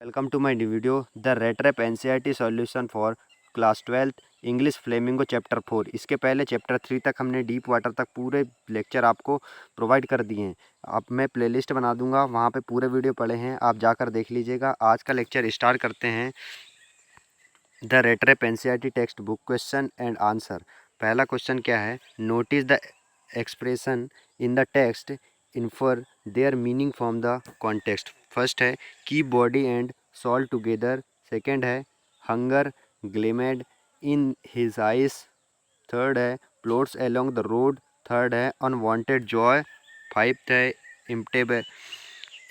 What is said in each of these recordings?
Welcome to my new video the rattrap NCERT solution for class 12th English Flamingo chapter 4। इसके पहले chapter 3 तक हमने deep water तक पूरे लेक्चर आपको प्रोवाइड कर दिए हैं। अब मैं प्लेलिस्ट बना दूंगा, वहां पे पूरे वीडियो पड़े हैं, आप जाकर देख लीजिएगा। आज का लेक्चर स्टार्ट करते हैं। The rattrap NCERT textbook question and answer. पहला क्वेश्चन क्या है? Notice the expression in the text, infer their meaning from the context. First है की body and soul together. Second है hunger gleamed in his eyes. Third है plods along the road. Third है unwanted joy. Fifth है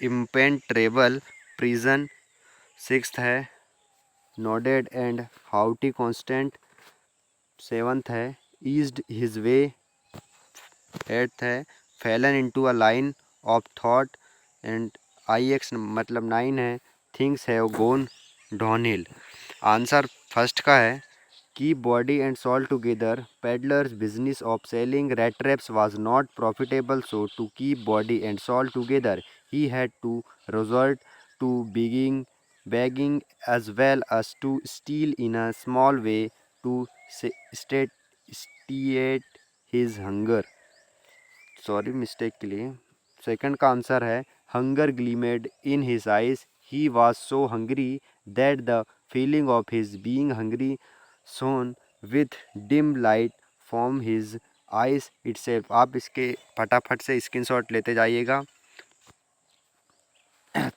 impenetrable prison. Sixth है nodded and haughty constant. Seventh है eased his way. Eighth है fallen into a line of thought. And I ex मतलब 9 है things have gone downhill. Answer first का है की body and soul together peddler's business of selling rat traps was not profitable, so to keep body and soul together he had to resort to begging as well as to steal in a small way to satiate his hunger। Sorry mistake के लिए। Second का answer है hunger gleamed in his eyes, he was so hungry that the feeling of his being hungry shone with dim light from his eyes itself. आप इसके फटाफट से screenshot लेते जाइएगा।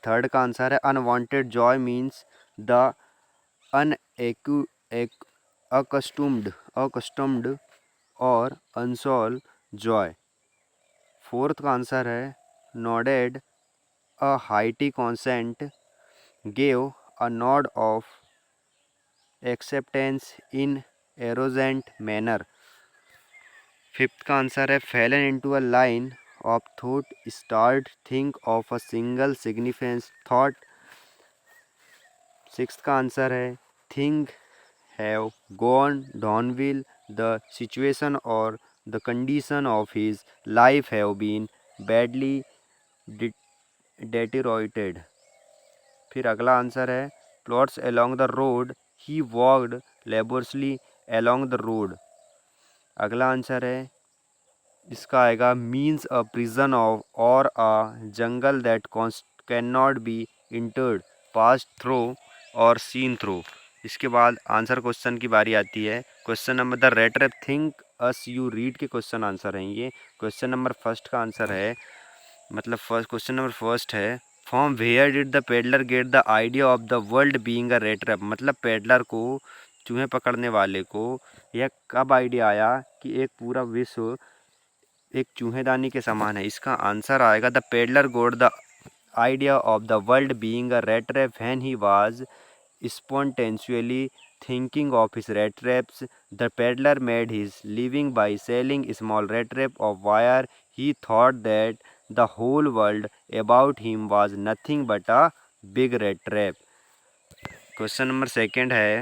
थर्ड का आंसर है unwanted joy means the accustomed और unsolved joy. Fourth का आंसर है nodded a haughty consent gave a nod of acceptance in arrogant manner. Fifth का आंसर है fallen into a line of thought start think of a single significance thought. Sixth का answer है thing have gone downhill, the situation और the condition of his life have been badly deteriorated. फिर अगला answer है plods along the road, he walked laboriously along the road. अगला answer है इसका आएगा मीन्स अ प्रिजन ऑफ और a jungle that can not be entered, pass through और seen through. इसके बाद आंसर क्वेश्चन की बारी आती है। Question number the rattrap think as you read के क्वेश्चन आंसर हैं ये। क्वेश्चन नंबर फर्स्ट का आंसर है मतलब फर्स्ट क्वेश्चन नंबर फर्स्ट है from where did the peddler get the idea of the world being a rate trap. मतलब peddler को, चूहे पकड़ने वाले को, यह कब आइडिया आया कि एक पूरा विश्व एक चूहेदानी के समान है। इसका आंसर आएगा the peddler goat the idea of the world being a rate trap when he was spontaneously thinking of his rat traps. The peddler made his living by selling small rat trap of wire. He thought that the whole world about him was nothing but a big rat trap। Question number second है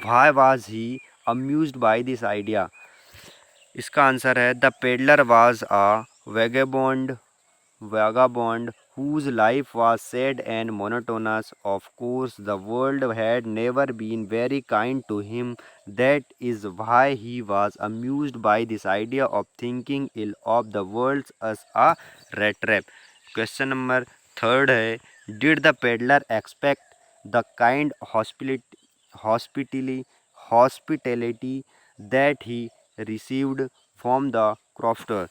why was he amused by this idea। इसका answer है the peddler was a vagabond whose life was sad and monotonous. Of course, the world had never been very kind to him. That is why he was amused by this idea of thinking ill of the world as a rat trap। Question number third है did the peddler expect the kind hospitality that he received from the crofter.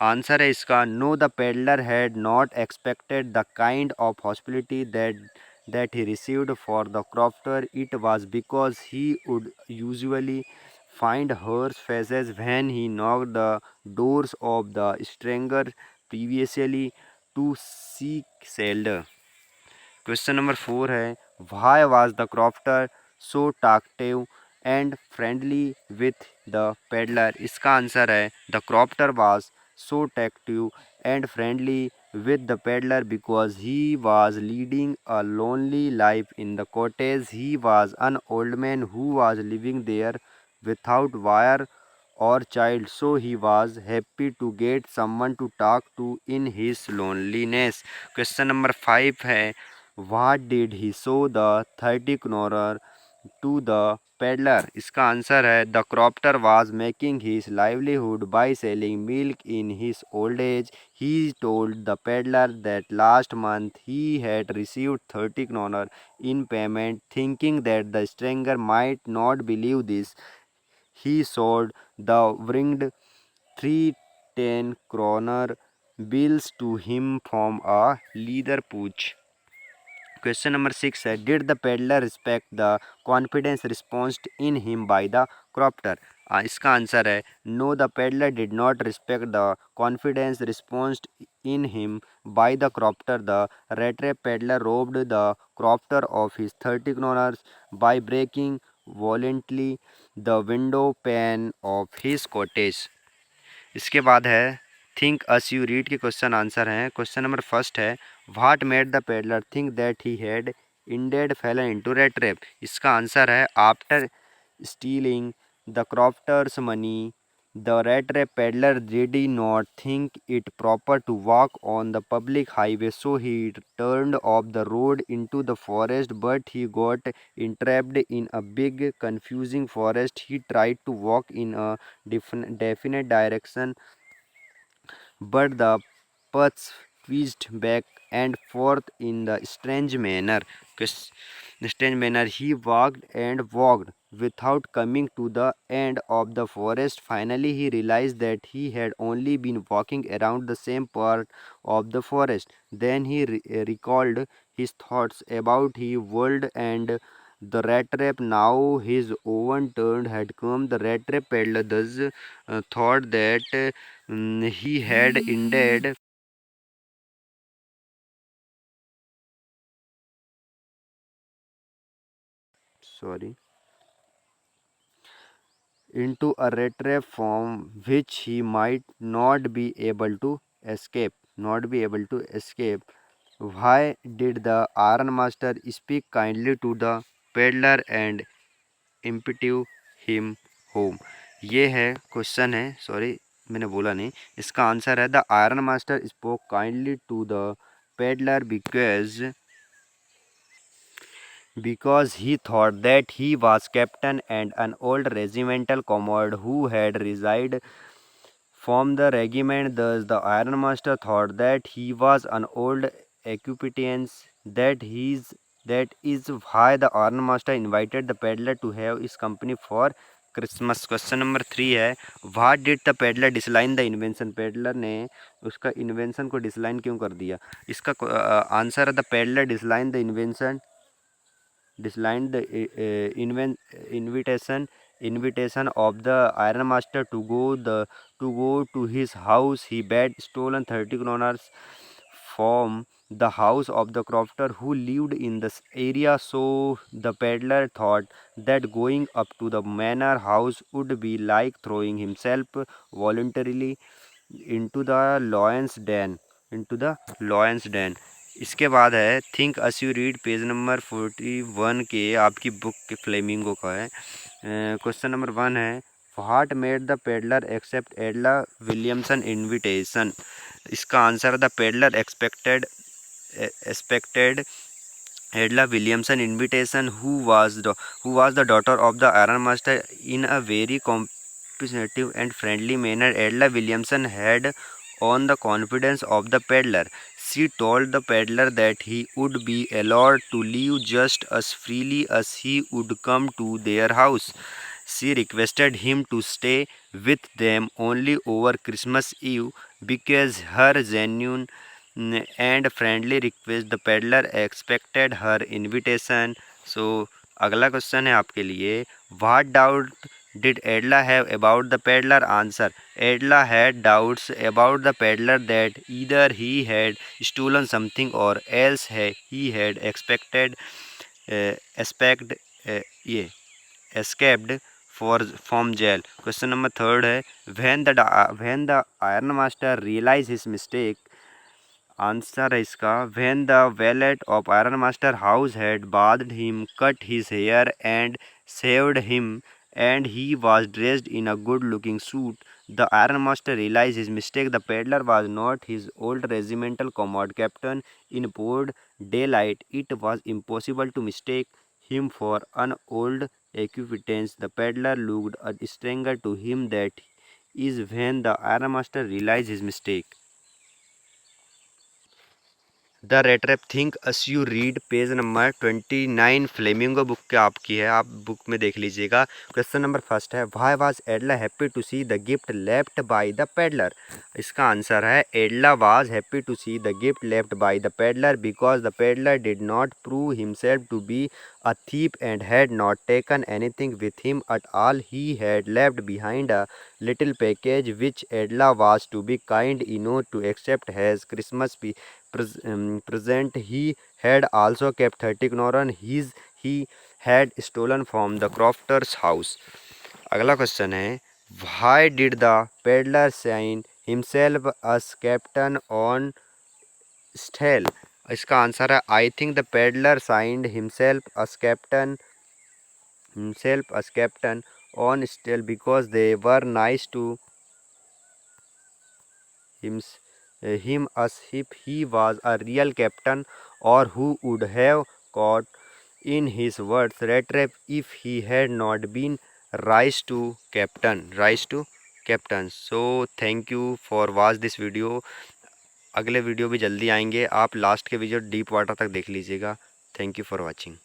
Answer है इसका no the peddler had not expected the kind of hospitality that he received for the crofter. It was because he would usually find hers faces when he knocked the doors of the stranger previously to seek shelter। Question number four है why was the crofter so talkative and friendly with the peddler. इसका answer है the crofter was so talkative and friendly with the peddler because he was leading a lonely life in the cottage. He was an old man who was living there without wire or child, so he was happy to get someone to talk to in his loneliness। Question number 5 है What did he show the 30 kroner to the peddler? इसका answer है the crofter was making his livelihood by selling milk in his old age. He told the peddler that last month he had received 30 kroner in payment. Thinking that the stranger might not believe this, he showed the wringed 3 10 kroner bills to him from a leather pouch. Question number 6 है did the peddler respect the confidence response in him by the crofter? इसका answer है no, the peddler did not respect the confidence response in him by the crofter. The rat-trap peddler robbed the crofter of his 30 kroners by breaking violently the window pane of his cottage. इसके बाद है think as you read के question answer हैं. Question number first है what made the peddler think that he had indeed fallen into rat trap? इसका answer है after stealing the crofter's money the rat trap peddler did not think it proper to walk on the public highway, so he turned off the road into the forest, but he got entrapped in a big confusing forest. He tried to walk in a definite direction, but the paths twitched back and forth in the strange manner. He walked and walked without coming to the end of the forest. Finally, he realized that he had only been walking around the same part of the forest. Then he recalled his thoughts about his world and the rat trap. Now his own turn had come. The rat trap peddler thus thought that he had indeed sorry into a rat trap from which he might not be able to escape. Why did the iron master speak kindly to the peddler and impute him home? ये है question है, sorry मैंने बोला नहीं. इसका answer है the ironmaster spoke kindly to the peddler because he thought that he was captain and an old regimental comrade who had resigned from the regiment. Thus the ironmaster thought that he was an old acquaintance. That is why the ironmaster invited the peddler to have his company for Christmas. Question number 3 है what did the peddler decline the invention? Peddler ने उसका invention को decline क्यों कर दिया? इसका answer है the peddler decline the invention declined the invitation of the ironmaster to go to his house. He had stolen 30 kroners from the house of the crofter who lived in this area, so the peddler thought that going up to the manor house would be like throwing himself voluntarily into the lion's den. इसके बाद है think as you read page number 41 के आपकी book के flamingo का है. Question number 1 है what made the peddler accept Edla Williamson invitation? इसका answer the peddler expected Edla Williamson invitation who was the daughter of the iron master in a very competitive and friendly manner. Edla Williamson had won the confidence of the peddler. She told the peddler that he would be allowed to leave just as freely as he would come to their house. She requested him to stay with them only over Christmas Eve because her genuine and friendly request. The peddler expected her invitation. So अगला question है आपके लिए what doubt did Edla have about the peddler? Answer: Edla had doubts about the peddler that either he had stolen something or else he had uh, expect, yeah, escaped from jail. Question number 3 है when the iron master realized his mistake. Answer है इसका when the valet of iron master house had bathed him, cut his hair and shaved him, and he was dressed in a good looking suit. The ironmaster realized his mistake. The peddler was not his old regimental command captain. In broad daylight, it was impossible to mistake him for an old acquaintance. The peddler looked a stranger to him. That is when the ironmaster realized his mistake. The rat trap think as you read page number 29 Flamingo book के आपकी है, आप book में देख लीजिएगा। Question number first है, why was Edla happy to see the gift left by the peddler. इसका answer है, Edla was happy to see the gift left by the peddler because the peddler did not prove himself to be a thief and had not taken anything with him at all. He had left behind a little package which Edla was to be kind enough to accept as Christmas present. He had also kept 30 knoron he had stolen from the crofter's house. अगला question है, why did the peddler sign himself as captain on Stahle. इसका answer है, I think the peddler signed himself as captain on Stahle because they were nice to him as if he was a real captain or who would have caught in his words rat trap if he had not been rise to captain. So thank you for watch this video. अगले video भी जल्दी आएंगे, आप last के video deep water तक देख लीजिएगा। Thank you for watching.